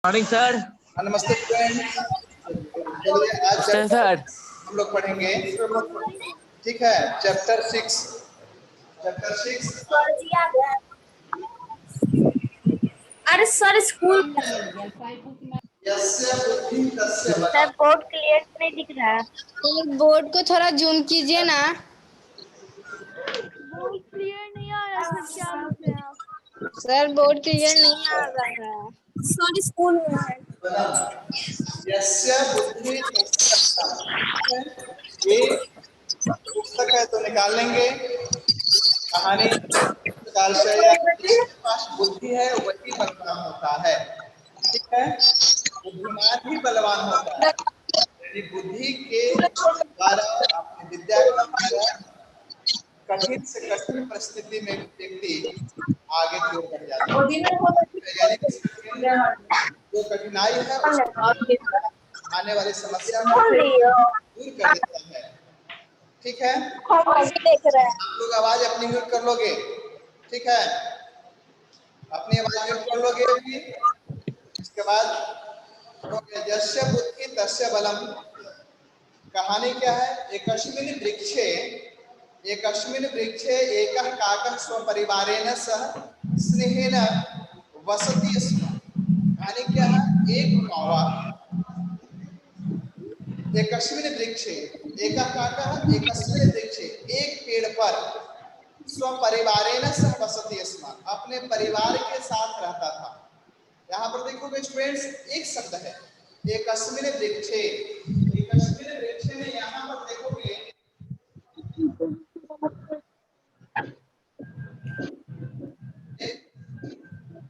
Morning sir. नमस्ते friends. चलिए आज नमस्ते सर। हम लोग पढ़ेंगे। ठीक है, चैप्टर 6। अरे सर स्कूल यस्य बुद्धि तस्य सर बलम्। बोर्ड क्लियर नहीं दिख रहा है। बोर्ड को थोड़ा जूम कीजिए ना। बोर्ड क्लियर नहीं आ रहा सर, क्या बोल रहे हैं आप? सर बोर्ड क्लियर नहीं आ रहा है। सर स्कूल में है। यस्य बुद्धि तस्य बलम्। ये पुस्तक है तो निकाल लेंगे। कहानी प्रकार से जिसके पास बुद्धि है वही बलवान होता है। ठीक है, बुद्धिमान ही बलवान होता है। यदि बुद्धि के द्वारा अपनी विद्या के द्वारा कठिन से कठिन परिस्थिति में व्यक्ति आगे की ओर बढ़ जाता है। यानी जो कठिनाई है उसके आने वाली समस्या को दूर कर देता है। ठीक है, देख रहे हैं। आप लोग आवाज अपनी म्यूट कर लोगे। ठीक है, अपनी आवाज म्यूट कर लोगे अभी। इसके बाद यस्य बुद्धि तस्य बलम्। कहानी क्या है? एकस्मिन् वृक्षे एकः काकः स्वपरिवारेण सह स्नेहेन वसति स्म। कहानी क्या है? एकस्मिन् वृक्षे एकः काकः एकस्मिन् वृक्षे, एक पेड़ पर स्वपरिवारेण सह वसति स्म, अपने परिवार के साथ रहता था। यहाँ पर देखोगे स्टूडेंट्स, एक शब्द है एकस्मिन् वृक्षे। एकस्मिन् वृक्षे में यहाँ पर देखोगे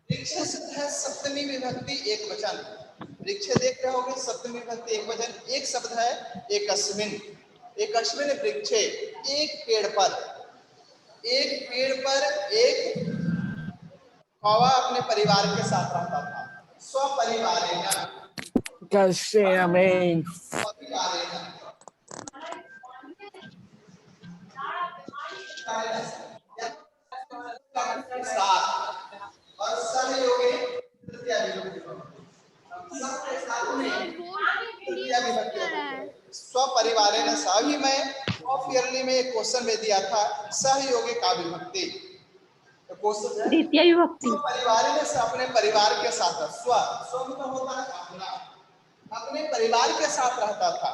वृक्ष शब्द है सप्तमी विभक्ति एक वचन। वृक्ष देख रहे होगे, सप्तमी विभक्ति एक वचन। एक शब्द है एकस्मिन्। एकस्मिन् वृक्षे, एक पेड़ पर। एक पेड़ पर एक कौवा अपने परिवार के साथ रहता था। स्वपरिवारेण। कैसे हमें और सहयोगी तृतीया विभक्ति। सबके साथ में सर बोर्ड पे तृतीया क्लियर विभक्ति नहीं आ रहा होती है। है। स्वपरिवारेण सह भी मैं ऑफ ईयरली में एक क्वेश्चन में दिया था, सहयोगी का विभक्ति। तो क्वेश्चन है द्वितीय विभक्ति। स्वपरिवारेण से अपने परिवार के साथ। स्व मतलब होता है अपना, अपने परिवार के साथ रहता था।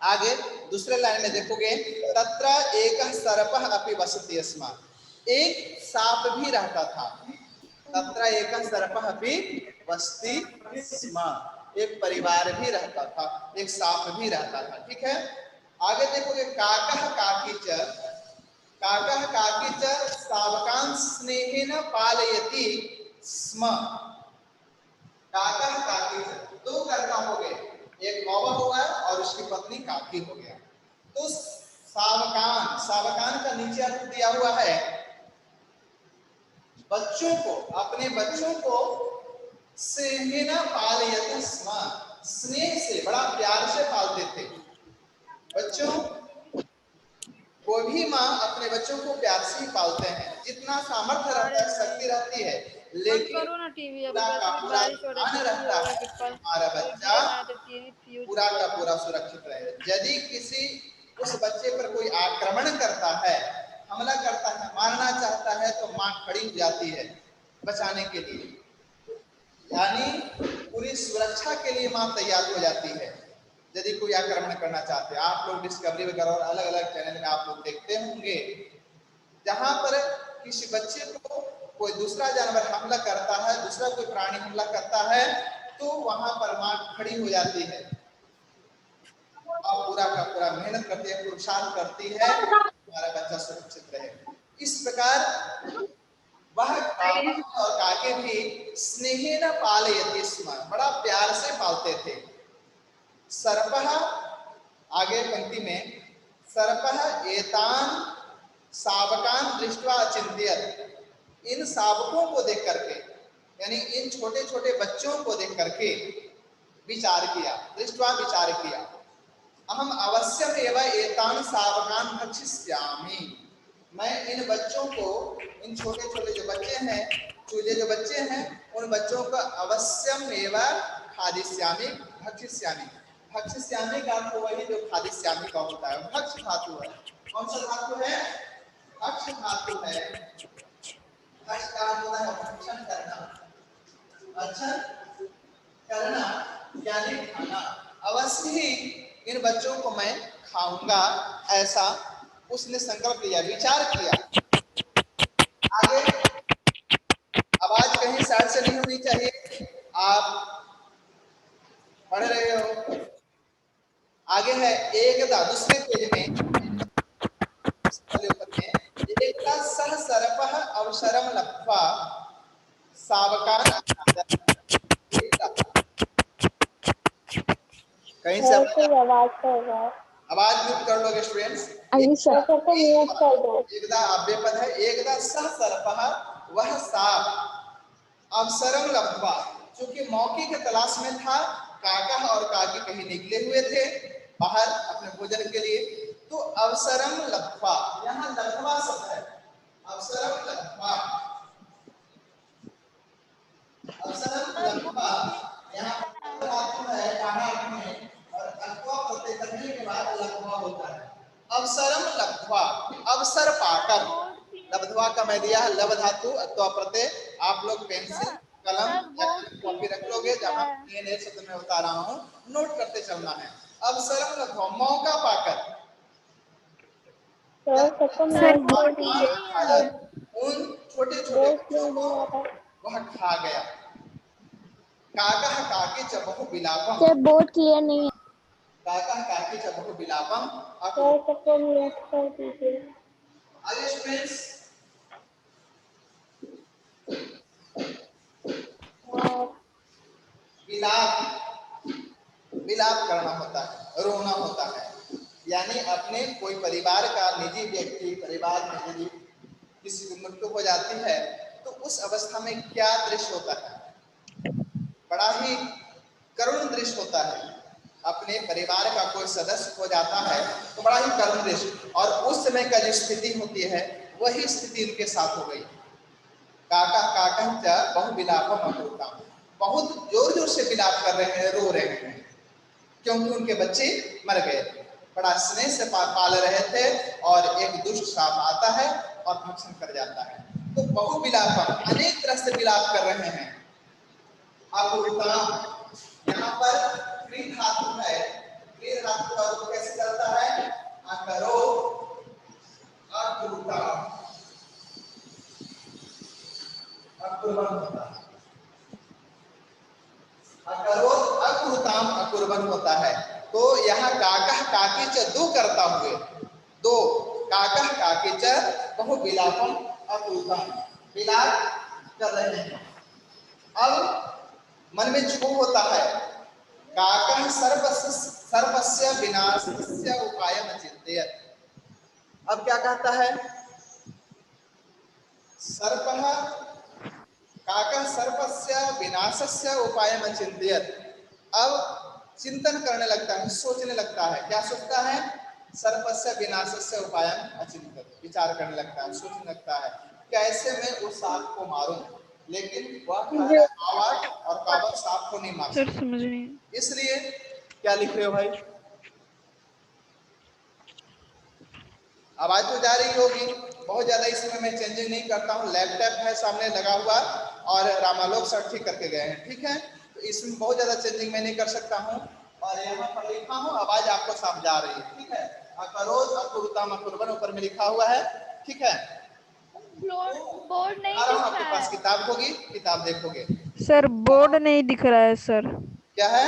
आगे दूसरे लाइन में देखोगे, तत्र एकः सर्पः अपि वसति स्म। एक सांप भी रहता था। तत्र एकः सर्पः अपि वसति स्म, एक परिवार भी रहता था, एक सांप भी रहता था। ठीक है, आगे देखोगे, काकः काकी च। काकः काकी च शावकान् स्नेहेन पालयति स्म। काकः काकी च, दो कर्ता हो गए, एक कौवा हुआ और उसकी पत्नी काकी हो गया। तो शावकान, शावकान का नीचे अर्थ दिया हुआ है बच्चों को, अपने बच्चों को स्नेहेन पालयति स्म, स्नेह से, बड़ा प्यार से पालते थे बच्चों। कोई भी माँ अपने बच्चों को प्यार से ही पालते हैं, जितना सामर्थ्य रहता है, शक्ति रहती है, लेकिन करो ना टीवी, अब पूरा का वैसे भी पूरा बारिश हो ध्यान रही रहता है है कि कि हमारा बच्चा तो टीवी फ्यूज पूरा का पूरा सुरक्षित रहे। यदि किसी उस बच्चे पर कोई आक्रमण करता है, हमला करता है, मारना चाहता है, तो माँ खड़ी हो जाती है बचाने के लिए। यानी पूरी सुरक्षा के लिए माँ तैयार हो जाती है यदि कोई आक्रमण करना चाहते हैं। आप लोग डिस्कवरी वगैरह और अलग अलग चैनल में आप लोग देखते होंगे, जहां पर किसी बच्चे को कोई दूसरा जानवर हमला करता है, दूसरा कोई प्राणी हमला करता है, तो वहां पर मां खड़ी हो जाती है और पूरा का पूरा मेहनत करती है, पुरुषार्थ करती है, हमारा बच्चा सुरक्षित रहे। इस प्रकार वह काका और काके भी स्नेहेन पालयति स्म, बड़ा प्यार से पालते थे। सर्पः, आगे पंक्ति में, सर्पः एतान शावकान दृष्ट्वा अचिंत्यत, इन शावकों को देख करके, यानी इन छोटे छोटे बच्चों को देख करके विचार किया, दृष्ट्वा विचार किया, अहम अवश्यम एवं एतान शावकान भक्षिष्यामि, मैं इन बच्चों को, इन छोटे छोटे जो बच्चे हैं, चूजे जो बच्चे हैं, उन बच्चों का अवश्यम एवं खादिष्यामि भक्षिष्यामि। भक्षिष्यामि का अर्थ वही जो खादिष्यामि का होता है। भक्ष धातु है। कौन सा धातु है? भक्ष धातु है। भक्ष का अर्थ होता है भक्षण करना, भक्षण करना यानी खाना। अवश्य ही इन बच्चों को मैं खाऊंगा, ऐसा उसने संकल्प लिया, विचार किया। आगे आवाज कहीं साइड से नहीं होनी चाहिए, आप पढ़ रहे हो। आगे है एकदा, दूसरे पेज में एकदा सह सर्पः अवसरम लब्ध्वा सावकान कहीं से आवाज म्यूट कर लोगे स्टूडेंट्स? एकदा अव्ययपद है। एकदा सह सर्पः, वह सांप अवसरम लब्ध्वा, क्योंकि मौके के तलाश में था। काका और काकी कहीं निकले हुए थे बाहर अपने भोजन के लिए, तो अवसरम लब्ध्वा, यहाँ लब्ध्वा शब्द है। अवसरम लब्ध्वा, अवसरम लब्ध्वा, यहाँ धातु है काना में, और अथवा प्रत्यय करने के बाद लब्ध्वा होता है। अवसरम लब्ध्वा, अवसर पाकर। लब्ध्वा का मैं दिया है लब धातु अथवा प्रत्यय। आप लोग पेंसिल कलम कॉपी रख लोगे, जहां नए शब्द में बता रहा हूं, नोट करते चलना है। अवसरम लब्ध्वा, मौका पाकर। उन छोटे छोटे वह खा गया। काका काकी च बहु विलापम, बोर्ड क्लियर नहीं है। काका काकी च बहु विलापम। आगे स्टूडेंट्स, विलाप, विलाप करना होता है, रोना होता है। यानी अपने कोई परिवार का निजी व्यक्ति, परिवार में यदि किसी की मृत्यु हो जाती है तो उस अवस्था में क्या दृश्य होता है? बड़ा ही करुण दृश्य होता है। अपने परिवार का कोई सदस्य हो जाता है तो बड़ा ही करुण दृश्य, और उस समय का जो स्थिति होती है वही स्थिति उनके साथ हो गई। काका काका बहु विलापम अकुरुताम, बहुत जोर जोर से विलाप कर रहे हैं, रो रहे हैं, क्योंकि उनके बच्चे मर गए। बड़ा स्नेह से पाल रहे थे और एक दुष्ट सांप आता है और भक्षण कर जाता है। तो बहु विलापम, अनेक तरह से विलाप कर रहे हैं। अकुरुताम, यहाँ पर क्रिया धातु है। क्रिया धातु का रूप कैसे चलता है? अकरो अकुरुताम, अकुर्बन होता है। अकरोत अकुरुताम अकुर्बन होता है। तो यहाँ काका काकी च, दो करता हुए, दो काका काकी च बहु विलापम अकुरुताम, विलाप कर रहे हैं। अब मन में क्षोभ होता है। काका सर्वस्य विनाशस्य उपायम चिन्तयत्। अब क्या कहता है? सर्पः काका सर्पस्य विनाशस्य उपायम चिन्तयत्। अब चिंतन करने लगता है, सोचने लगता है। क्या सोचता है? सर्पस्य विनाशस्य उपायम अचिंत्यत, विचार करने लगता है, सोचने लगता है कैसे मैं उस सांप को मारूं। लेकिन वह कावड़ और कावड़ सांप को नहीं मार सकता। समझ नहीं। इसलिए क्या लिख रहे हो भाई? आवाज तो जा रही होगी। बहुत ज्यादा इसमें मैं चेंजिंग नहीं करता हूँ। लैपटॉप है सामने लगा हुआ और रामालोक सर ठीक करके गए हैं, ठीक है। तो इसमें बहुत ज्यादा चेंजिंग मैं नहीं कर सकता हूँ। और यहाँ पर लिखा हूँ, आवाज आपको साफ जा रही है, ठीक है। अकरोज अकुरुताम अकुर्बन ऊपर में लिखा हुआ है, ठीक है। बोर्ड नहीं दिख आपके रहा पास है किताब होगी, किताब देखोगे। सर। बोर्ड नहीं दिख रहा है सर। क्या है?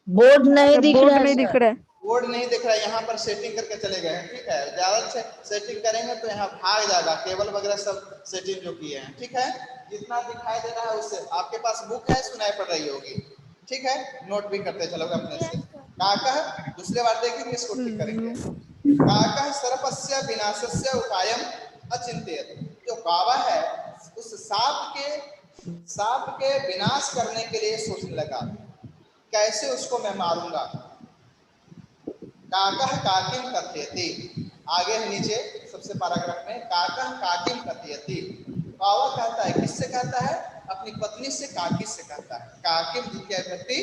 बोर्ड नहीं दिख बोर्ड रहा नहीं दिख रहा है। बोर्ड नहीं दिख रहा है। यहाँ पर सेटिंग करके चले गए हैं, ठीक है। ज्यादा से सेटिंग करेंगे तो यहाँ भाग जाएगा, केबल वगैरह सब सेटिंग जो किए हैं, ठीक है। जितना दिखाई दे रहा है उससे, आपके पास बुक है, सुनाई पड़ रही होगी, ठीक है। नोट भी करते चलोगे अपने से। काका, दूसरे बार देखेंगे, इसको ठीक करेंगे। काका सर्पस्य विनाशस्य उपायम अचिंत्यत। जो कावा है उस सांप के विनाश करने के लिए सोचने लगा, कैसे उसको मैं मारूंगा। काका काकिम कथयति, आगे है नीचे सबसे पैराग्राफ में, काका काकिम कथयति, कावा कहता है, किससे कहता है? अपनी पत्नी से काकी से कहता है। काकिम द्वितीय विभक्ति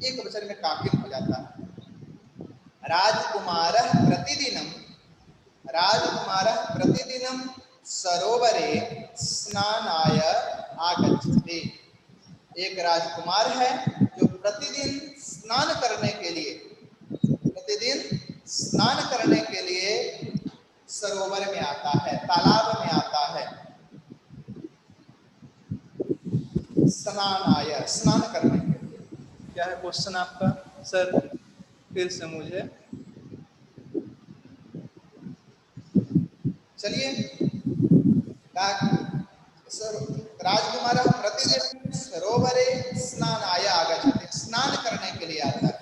एक वचन में काकिम हो जाता है। राजकुमारः प्रतिदिनं सरोवरे स्नानाय आगच्छति। एक राजकुमार है जो प्रतिदिन स्नान करने के लिए सरोवर में आता है, तालाब में आता है। स्नान करने के लिए। क्या है क्वेश्चन आपका सर? फिर से मुझे चलिए। राजकुमार प्रतिदिन सरोवरे स्नानाय आगच्छति, स्नान करने के लिए आता है।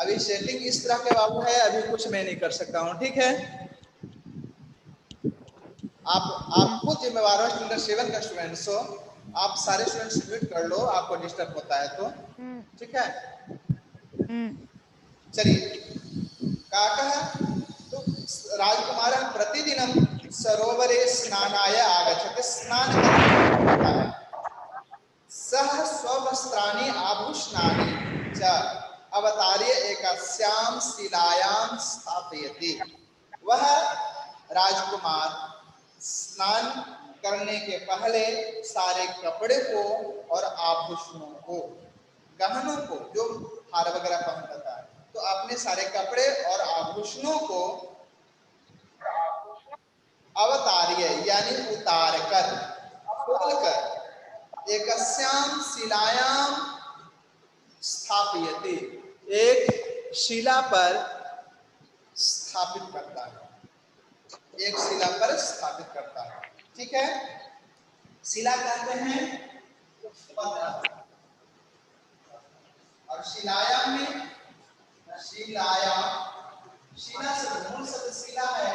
अभी सेटिंग इस तरह के बाबू है, अभी कुछ मैं नहीं कर सकता हूँ, ठीक है? आप खुद जिम्मेवार हो, स्टैंडर्ड 7 का स्टूडेंट्स हो, आप सारे स्टूडेंट्स म्यूट कर लो, आपको डिस्टर्ब होता है तो, ठीक है? चलिए, तो राजकुमार प्रतिदिन सरोवरे स्नानाय आगच्छति, स्नान करता है। सह स्ववस्त्राणि आभूषणानि च अवतार्य एकस्यां शिलायां स्थापयति। वह राजकुमार स्नान करने के पहले सारे कपड़े को और आभूषणों को, गहनों को, जो हार वगैरह पहनता है, तो अपने सारे कपड़े और आभूषणों को अवतार्य यानी उतार कर, खोल कर, एकस्यां शिलायां स्थापयति, एक शिला पर स्थापित करता है, एक शिला पर स्थापित करता है, ठीक है? शिला कहते हैं पत्थर, और शिलायाम में शिला से मूल शब्द शिला है।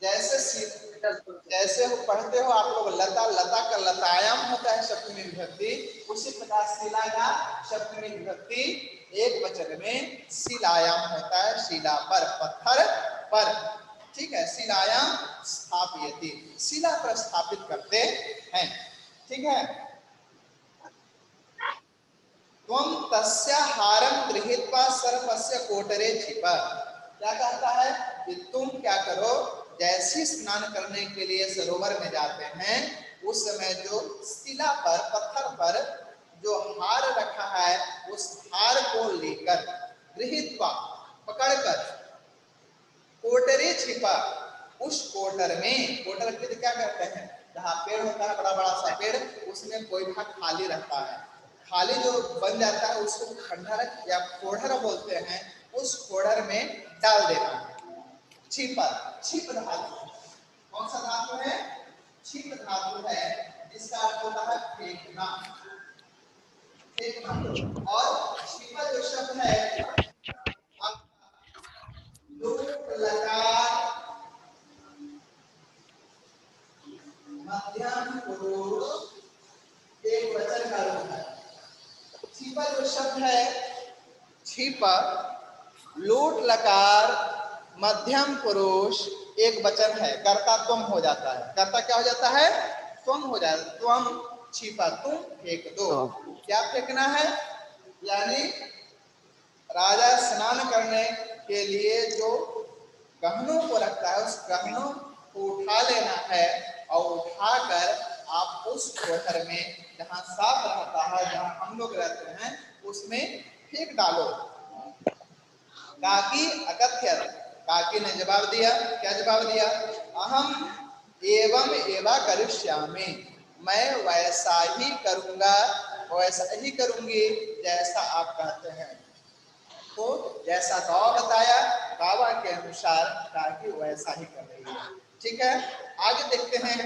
जैसे हो पढ़ते हो आप लोग, लता का लतायाम होता है सप्तमी विभक्ति, उसी प्रकार शिला का सप्तमी विभक्ति एक वचन में शिलायाम होता है, शिला पर, पत्थर पर, ठीक है? शिलायाम स्थापयति, शिला पर स्थापित करते हैं, ठीक है? त्वं तस्य हारं गृहीत्वा सर्पस्य कोटरे क्षिप। क्या कहता है कि तुम क्या करो, जैसे स्नान करने के लिए सरोवर में जाते हैं, उस समय जो शिला पर, पत्थर पर जो हार रखा है, उस हार को लेकर, गृहीत्वा पकड़कर, कोटरे छिपा, उस कोटर में, कोटर के क्या करते हैं, जहाँ पेड़ होता है, बड़ा बड़ा सा पेड़, उसमें कोई भाग खाली रहता है, खाली जो बन जाता है उसको खंडहर या कोढ़र बोलते हैं, उस कोढ़र में डाल देना है। छिपर, छिप धातु, कौन सा धातु है? छिप धातु है, जिसका अर्थ होता है फेंकना, फेंकना। और छिपा जो शब्द है, लोट लकार मध्यम पुरुष एक वचन का रूप है। छिपा जो शब्द है, छिपा लोट लकार मध्यम पुरुष एक वचन है, कर्ता तुम हो जाता है। कर्ता क्या हो जाता है? तुम हो जाता है। तुम छिपा, तुम फेंक दो। क्या फेंकना है? यानी राजा स्नान करने के लिए जो गहनों को रखता है, उस गहनों को उठा लेना है और उठाकर आप उस कोठर में, जहाँ साफ रहता है, जहाँ हम लोग रहते हैं, उसमें फेंक डालो। काकी अकथ्यत, काकी ने जवाब दिया। क्या जवाब दिया? अहम एवं एवा करिष्यामि, मैं वैसा ही करूंगा, वैसा ही करूंगी जैसा आप कहते हैं। तो जैसा कावा बताया, कावा के अनुसार काकी वैसा ही कर रही है, ठीक है? आगे देखते हैं।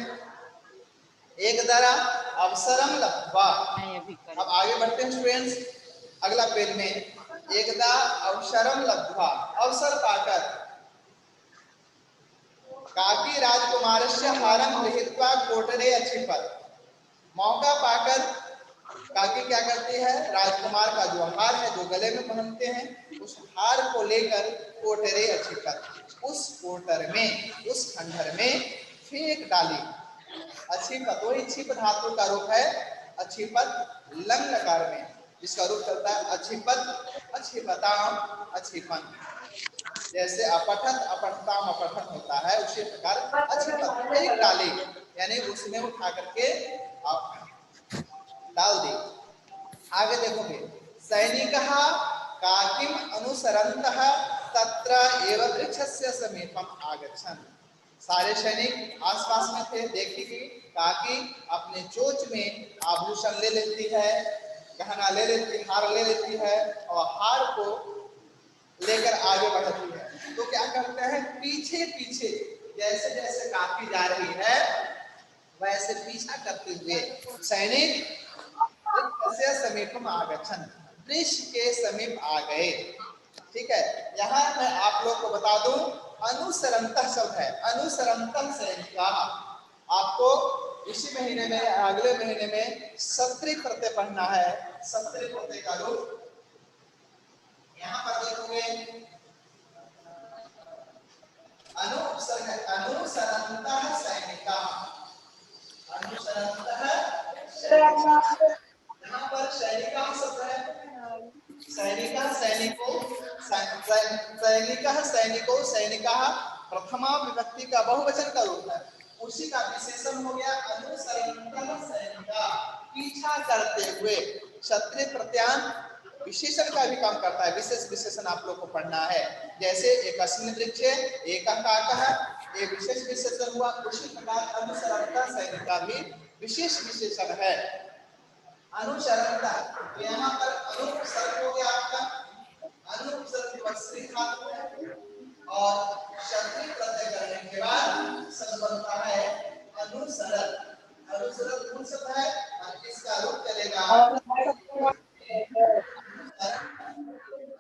एक दरा अवसरम लब्ध्वा, अब आगे बढ़ते हैं स्टूडेंट्स, अगला पेज में। एकदा अवसरम लब्ध्वा, अवसर पाकर, काकी राजकुमारस्य हारं गृहीत्वा कोटरे अक्षिपत्, मौका पाकर काकी क्या करती है, राजकुमार का जो हार है जो गले में पहनते हैं उस हार को लेकर कोटरे अछिपत, उस कोटर में, उस खंडहर में फेंक डाली। अछिपत वही छिप धातु का रूप है, अछिपत लंग लकार में जिसका रूप चलता है अछिपत, अछिपताम, अछिपन। जैसे अपठत अपठताम अपठन होता है उसी प्रकार अछिपत फेंक डाली, यानी उसमें उठा करके डाल दी। आगे देखोगे, सैनिकः काकिम अनुसरन्तः तत्र एव वृक्षस्य समीपम आगच्छन्। सारे सैनिक आसपास में थे, देखी कि काकी अपने चोंच में आभूषण ले लेती है, गहना ले लेती, हार ले लेती है और हार को लेकर आगे बढ़ती है। तो क्या करते हैं, पीछे पीछे जैसे जैसे काकी जा रही है वैसे पीछा करते हुए सैनिक समीपम आगच्छन्, वृक्ष के समीप आ गए। ठीक है, यहाँ मैं आप लोग को बता दूं, अनुसरंतः शब्द है, अनुसरंतः सैनिकाः। आपको इसी महीने में अगले महीने में सत्री प्रत्यय पढ़ना है। सत्री प्रत्यय का रूप यहाँ पर देखोगे, अनुसरंतः सैनिकाः, अनुसरंतः सैनिकाः। यहाँ पर सैनिका शब्द है, सैनिका सैनिकों, सैनिका सैनिकों, सैनिका प्रथमा विभक्ति का बहुवचन का रूप है, उसी का विशेषण हो गया अनुसरन्तः सैनिका, पीछा करते हुए। क्षत्रिय प्रत्यान विशेषण का भी काम करता है, विशेष विशेषण आप लोग को पढ़ना है। जैसे एकस्मिन् वृक्षे एकः काकः, ये विशेष विशेषण हुआ, उसी प्रकार अनुसरन्तः सैनिका भी विशेष विशेषण है। अनुसरंता, यहाँ पर अनुपसर्ग हो गया आपका, अनुपसर्ग वस्त्री धातु है और क्षत्रिय प्रत्यय करने के बाद शब्द बनता है अनुसरत। अनुसरत कौन शब्द है और इसका रूप चलेगा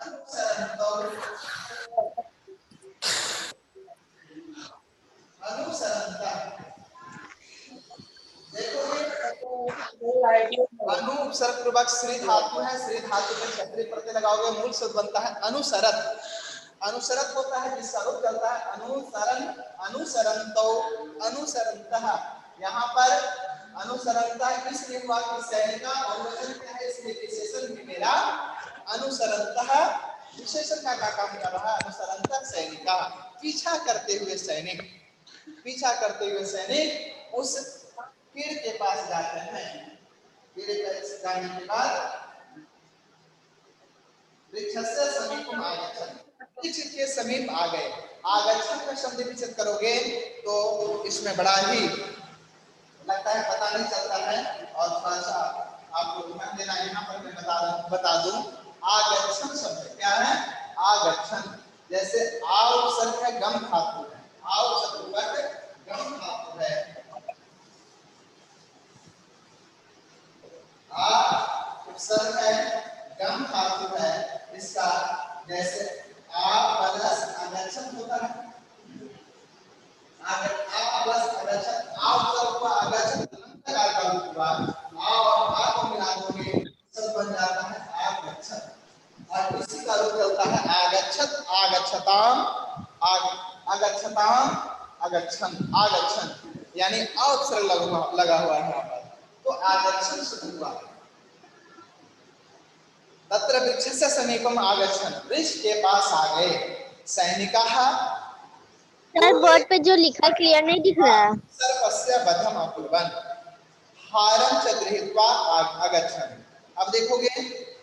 अनुसरंतो, अनुसरंता। अनु उपसर्ग पूर्वक श्री धातु है, श्री धातु में क्षत्रिय प्रत्यय लगाओगे, मूल शब्द बनता है अनुसरत। अनुसरत होता है जिसका रूप चलता है अनुसरण, अनुसरंतो, अनुसरंतः। यहाँ पर अनुसरंतः इसलिए हुआ कि सैनिका बहुवचन क्या है, इसलिए विशेषण भी मेरा अनुसरंतः विशेषण का काम कर रहा है। अनुसरंतः सैनिका, पीछा करते हुए सैनिक, पीछा करते हुए सैनिक उस पेड़ के पास जाते हैं। पेड़ के पास जाने के बाद वृक्षस्य समीपम आगच्छन्, वृक्ष के समीप आ गए। आगच्छन् का शब्द विचार करोगे तो इसमें बड़ा ही लगता है, पता नहीं चलता है, और थोड़ा सा आपको ध्यान देना। यहाँ पर मैं बता दूं, आगच्छन् शब्द क्या है, आगच्छन् जैसे आ उपसर्ग है, गम धातु है, आ उपसर्ग गम धातु है, आ उपसर्ग है, गम धातु है, इसका जैसे आ प्लस आगच्छन् होता है, आ प्लस आगच्छन्, आ उपसर्ग हुआ, आगच्छन् लंकार का रूप हुआ, आ और आ को मिला दोगे शब्द बन जाता है आगच्छन्, और इसी का रूप चलता है आगच्छत्, आगच्छताम, आगच्छताम, आगच्छन्, आगच्छन्, यानी आ उपसर्ग लगा हुआ है यहाँ पर, तो आगच्छन् शुरू हुआ। तत्र वृक्षस्य समीपम आगच्छन्, वृक्ष के पास आ गए। सैनिकाः, सर बोर्ड पे जो लिखा है क्लियर नहीं दिख रहा है। सर्पस्य वधम अकुर्वन् हारं च गृहीत्वा आगच्छन्। अब देखोगे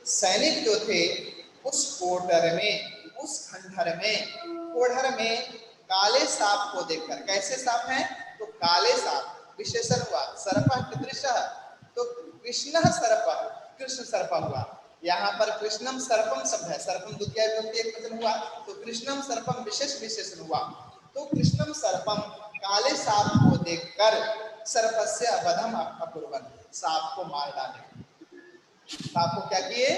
सैनिक जो थे उस कोठर में, उस खंडहर में, कोठर में काले सांप को देखकर, कैसे सांप हैं तो काले सांप, विशेषण हुआ सर्पः कीदृशः, तो कृष्णः सर्पः, कृष्ण सर्प हुआ। यहाँ पर कृष्णम सर्पम शब्द है, सर्पम द्वितीय विभक्ति एकवचन हुआ, तो कृष्णम सर्पम विशेष विशेषण हुआ। तो कृष्णम सर्पम, काले सांप को देखकर सर्पस्य वधम अकुर्वन्, सांप को मार डाले। सांप को क्या किए,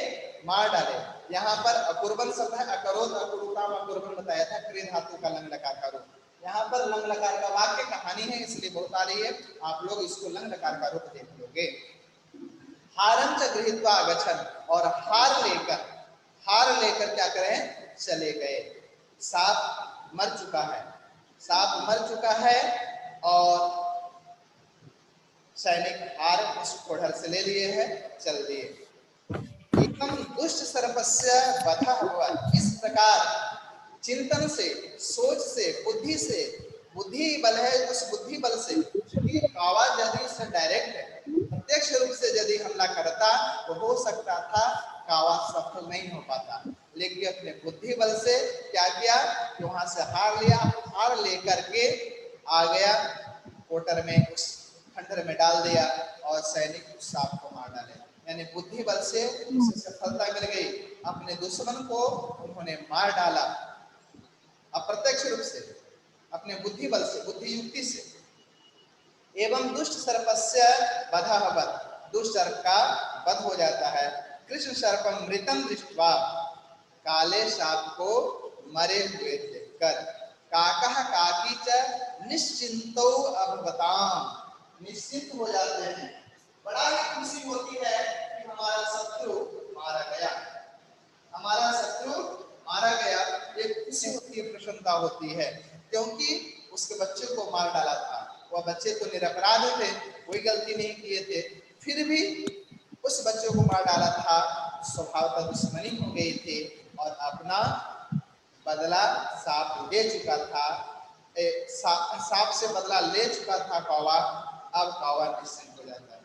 मार डाले। यहाँ पर अकुर्वन् शब्द है, अकरोध अकुरुताम अकुर्वन् बताया था, क्रिय धातु का लंग लकार का रूप। यहाँ पर लंग लकार का वाक्य कहानी है इसलिए बहुत आ रही है, आप लोग इसको लंग लकार का रूप देख लोगे। हारं च गृहीत्वा गच्छन्, और हार लेकर क्या करें, चले गए। सांप मर चुका है, सांप मर चुका है और सैनिक हार उस कोढ़र से ले लिए हैं, चल दिए। एकदम दुष्ट सर्पस्य वधः हुआ। इस प्रकार चिंतन से, सोच से, बुद्धि बल है, उस बुद्धि बल से कौवा यदि से डायरेक्ट प्रत्यक्ष रूप से यदि हमला करता तो हो सकता था कौवा सफल नहीं हो पाता, लेकिन अपने बुद्धि बल से क्या किया कि वहां से हार लिया, हार लेकर के आ गया कोटर में, उस खंडर में डाल दिया और सैनिक उस सांप को मार डाले। यानी बुद्धि बल से उसे सफलता मिल गई, अपने दुश्मन को उन्होंने मार डाला अप्रत्यक्ष रूप से, अपने बुद्धि बल से, बुद्धि युक्ति से। एवं दुष्ट सर्पस्य वधः वद, दुष्ट सर्प का वध हो जाता है। कृष्ण सर्पम मृतम दृष्ट्वा, काले सांप को मरे हुए देखकर, काकः काकी च निश्चिंतो अभवताम, निश्चिंत हो जाते हैं, बड़ा ही खुशी होती है कि हमारा शत्रु मारा गया, हमारा शत्रु मारा गया, एक खुशी होती है, प्रसन्नता होती है, क्योंकि उसके बच्चे को मार डाला था। वह बच्चे तो निरपराध थे, कोई गलती नहीं किए थे, फिर भी उस बच्चे को मार डाला था, स्वभावतः दुश्मनी हो गई थी और अपना बदला सांप ले चुका था, सांप से बदला ले चुका था कौवा, अब कौवा निश्चिंत हो जाता है।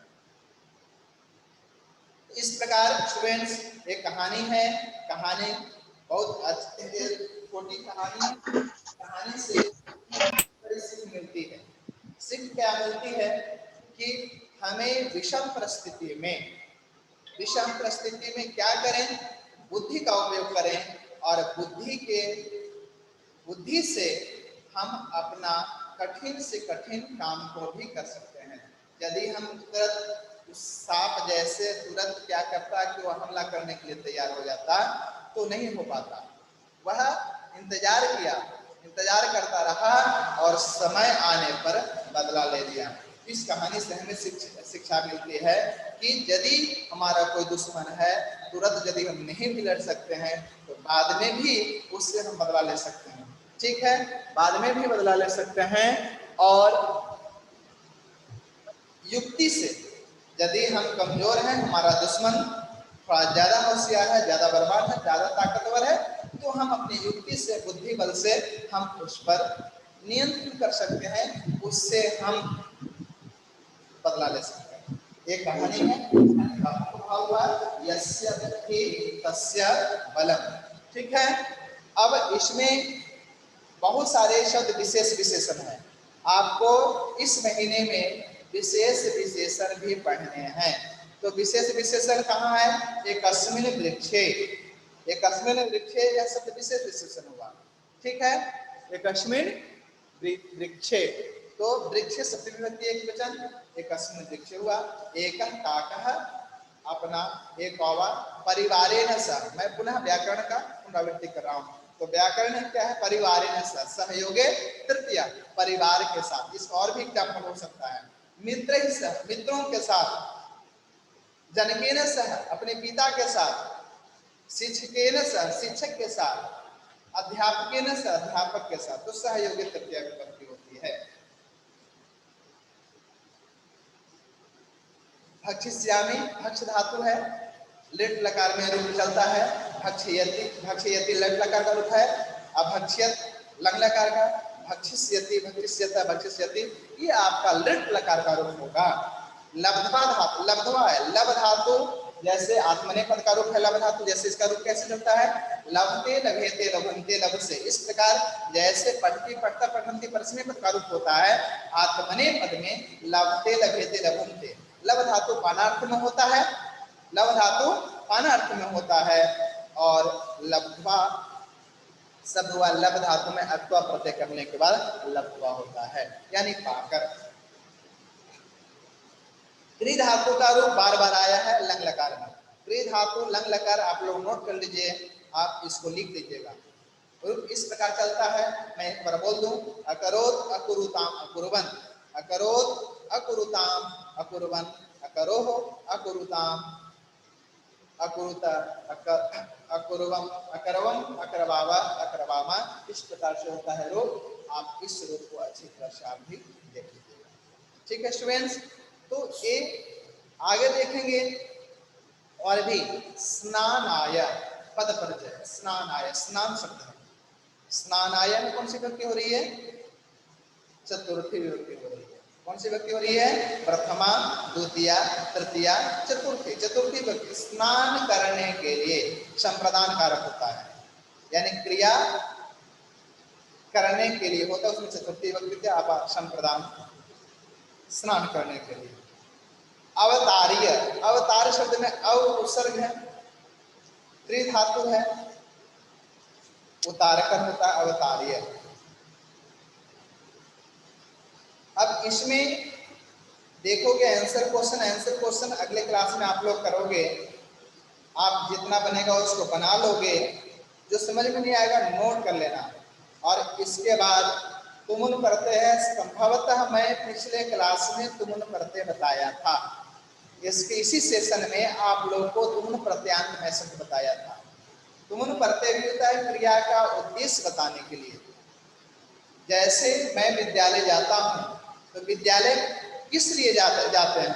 इस प्रकार स्टूडेंट्स एक कहानी है, कहानी बहुत अच्छी छोटी कहानी, कहानी से बड़ी सीख मिलती है। सीख क्या मिलती है कि हमें विषम परिस्थिति में क्या करें, बुद्धि का उपयोग करें और बुद्धि से हम अपना कठिन से कठिन काम को भी कर सकते हैं। यदि हम तुरंत उस सांप जैसे तुरंत क्या करता कि वह हमला करने के लिए तैयार हो जाता तो नहीं हो पाता, वह इंतजार किया, इंतजार करता रहा और समय आने पर बदला ले लिया। इस कहानी से हमें शिक्षा मिलती है कि यदि हमारा कोई दुश्मन है, तुरंत यदि हम नहीं भी लड़ सकते हैं तो बाद में भी उससे हम बदला ले सकते हैं। ठीक है, बाद में भी बदला ले सकते हैं। और युक्ति से, यदि हम कमजोर हैं, हमारा दुश्मन थोड़ा ज्यादा होशियार है, ज्यादा बर्बाद है, ज्यादा ताकतवर है, तो हम अपनी युक्ति से, बुद्धि बल से हम उस पर नियंत्रण कर सकते हैं, उससे हम बदला ले सकते हैं। एक कहानी है, यस्य बुद्धि तस्य बलम। ठीक है, अब इसमें बहुत सारे शब्द विशेष विशेषण हैं, आपको इस महीने में विशेष विशेषण भी पढ़ने हैं। तो विशेष विशेषण कहाँ है, एकस्मिन् वृक्षे, एकस्मिन् वृक्षे, यह शब्द विशेष विशेषण हुआ। ठीक है, एकस्मिन् वृक्षे, तो वृक्ष शब्द विभक्ति एक वचन, एकस्मिन् वृक्षे हुआ। एकः काकः, अपना एक कौवा, परिवारेण सह, मैं पुनः व्याकरण का पुनरावृत्ति कर रहा हूँ। तो व्याकरण क्या है, परिवारेण सह, सहयोगे तृतीया, परिवार के साथ। इसका और भी एग्जाम्पल हो सकता है, मित्रैः सह, मित्रों के साथ, जनकेन सह, अपने पिता के साथ, शिक्षकेन सह, शिक्षक के साथ, अध्यापकेन सह, अध्यापक के साथ। तो सहयोगी तृतीया विभक्ति होती है। भक्षिष्यामि, भक्ष धातु है, लिट लकार में रूप चलता है, भक्षयति, भक्षयति लट लकार का रूप है, अभक्ष्यत लंग लकार का, भक्षिष्यति, भक्षिष्यत, भक्षिष्यति, ये आपका लिट लकार का रूप होगा। लब्ध्वा धातु, लब्ध्वा है, लब धातु जैसे आत्मनेपद का रूप है, लब धातु, जैसे इसका रूप कैसे चलता है, लभते लभेते लभन्ते लब से। इस प्रकार जैसे पठती पठता पठन्ति परस्मैपद का रूप होता है, आत्मनेपद में लभते लभेते लभन्ते। लब धातु पानार्थ में होता है, लब धातु पानार्थ में होता है, और लब्ध्वा शब्द हुआ लब धातु में अत्वा प्रत्यय करने के बाद लब्ध्वा होता है, यानी पाकर। त्रि धातु का रूप बार बार आया है लंग लकार में। त्रि धातु लंग लकार आप लोग नोट कर लीजिए, आप इसको लिख लीजिएगा। रूप इस प्रकार चलता है, मैं एक बार बोल दूं, अकरोत अकुरुताम अकुरुवन, अकरोत अकुरुताम अकुरुवन, करो हो, अकुरुताम, अकुरुत, अकुरवम, अकरवम, अकरवावा, अकरवामा, इस प्रकार से होता है रूप। आप इस रूप को अच्छी तरह से आप भी देख लीजिएगा। ठीक है स्टूडेंट्स, तो ये आगे देखेंगे और भी। स्नानाय पद परिचय, स्नानाय स्नान शब्द है। स्नानाय में कौन सी विभक्ति हो रही है? चतुर्थी विभक्ति हो रही है। कौन सी विभक्ति हो रही है? प्रथमा, द्वितीया, तृतीया, चतुर्थी। चतुर्थी विभक्ति स्नान करने के लिए संप्रदान कारक होता है, यानी क्रिया करने के लिए होता है, उसमें चतुर्थी विभक्ति आप संप्रदान, स्नान करने के लिए। अवतारीय, अवतार शब्द में अव उपसर्ग है, त्रिधातु है, उतारकर होता है अवतारीय। अब इसमें देखोगे आंसर क्वेश्चन, आंसर क्वेश्चन अगले क्लास में आप लोग करोगे। आप जितना बनेगा उसको बना लोगे, जो समझ में नहीं आएगा नोट कर लेना। और इसके बाद तुमुन प्रत्यय है, संभवतः मैं पिछले क्लास में तुमुन प्रत्यय बताया था। इसके इसी सेशन में आप लोग को तुमुन प्रत्यांत में शब्द बताया था। तुमुन प्रत्यय भी होता है क्रिया का उद्देश्य बताने के लिए। जैसे मैं विद्यालय जाता हूँ, तो विद्यालय किस लिए जाते हैं,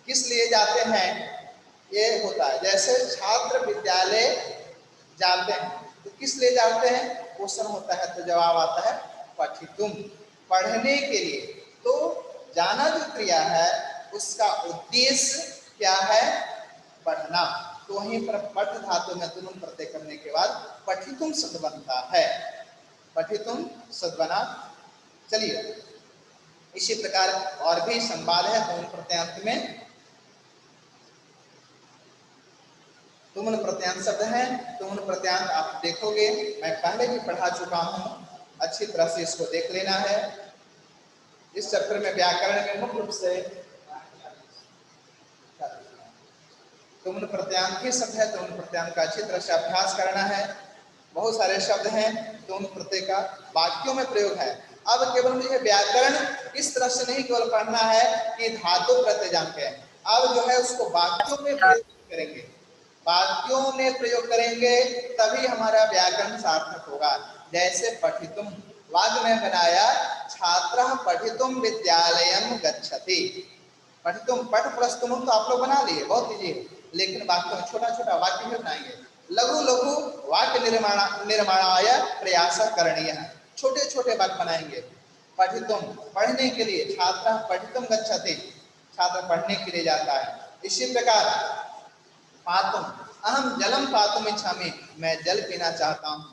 किस लिए जाते हैं, ये होता है। जैसे छात्र विद्यालय जाते हैं, तो किस लिए जाते हैं, क्वेश्चन होता है, तो जवाब आता है पठितुम, पढ़ने के लिए। तो जाना जो क्रिया है उसका उद्देश्य क्या है? पढ़ना। तो वहीं पर पठ धातु में तुमुन प्रत्यय करने के बाद पठितुम शब्द बनता है, पठितुम शब्द बना। चलिए इसी प्रकार और भी संवाद है तुमुन प्रत्यांत में। तुमुन प्रत्यांत शब्द है, तुमुन प्रत्यांत आप देखोगे, मैं पहले भी पढ़ा चुका हूँ, अच्छी तरह से इसको देख लेना है। इस चैप्टर में व्याकरण में मुख्य रूप से तुमुन प्रत्यांत ही शब्द है। तुमुन प्रत्यांत का अच्छी तरह से अभ्यास करना है। बहुत सारे शब्द हैं तुमुन प्रत्यय का, वाक्यों में प्रयोग है। अब केवल मुझे व्याकरण इस तरह से नहीं केवल पढ़ना है कि धातु प्रत्यय जानते हैं, अब जो है उसको वाक्यों में प्रयोग करेंगे। वाक्यों में प्रयोग करेंगे तभी हमारा व्याकरण सार्थक होगा। जैसे पठितुम, वाक्य में बनाया छात्रः पठितुम विद्यालयम गच्छति। पठितुम, पठ प्लस तुमुन तो आप लोग बना लिए, बहुत लीजिए, लेकिन वाक्य में छोटा छोटा वाक्य भी बनाएंगे। लघु लघु वाक्य निर्माणाय प्रयास करणीय, छोटे छोटे वाक्य बनाएंगे। पठितुम, पढ़ने के लिए, छात्रः पठितुम गच्छति, छात्र पढ़ने के लिए जाता है। इसी प्रकार पातुम, अहम जलम पातुम इच्छामि, मैं जल पीना चाहता हूँ।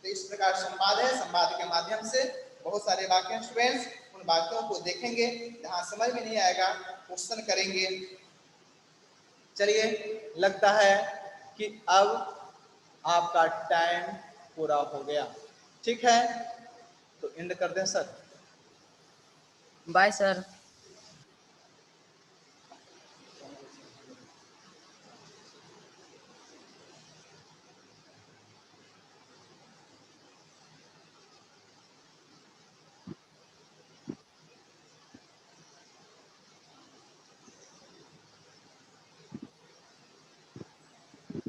तो इस प्रकार संवाद है, संवाद के माध्यम से बहुत सारे वाक्य स्टूडेंट्स, उन वाक्यों को देखेंगे, जहाँ समझ में नहीं आएगा क्वेश्चन करेंगे। चलिए लगता है कि अब आपका टाइम पूरा हो गया, ठीक है, तो एंड कर दें सर। Bye sir.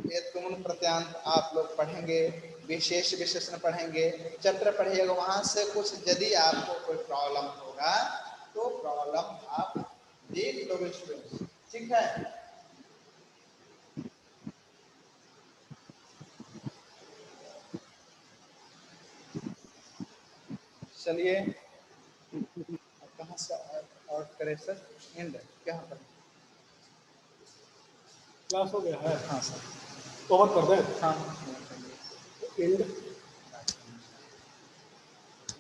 ये तुमुन प्रत्यांत आप लोग पढ़ेंगे, विशेष विशेषण पढ़ेंगे, चैप्टर पढ़िएगा। वहां से कुछ यदि आपको कोई प्रॉब्लम होगा तो प्रॉब्लम आप देख लोगे स्टूडेंट्स, ठीक है। चलिए कहाँ से और करें सर, एंड क्या पर क्लास हो गया है? हाँ सर, ओवर कर दें? हाँ एंड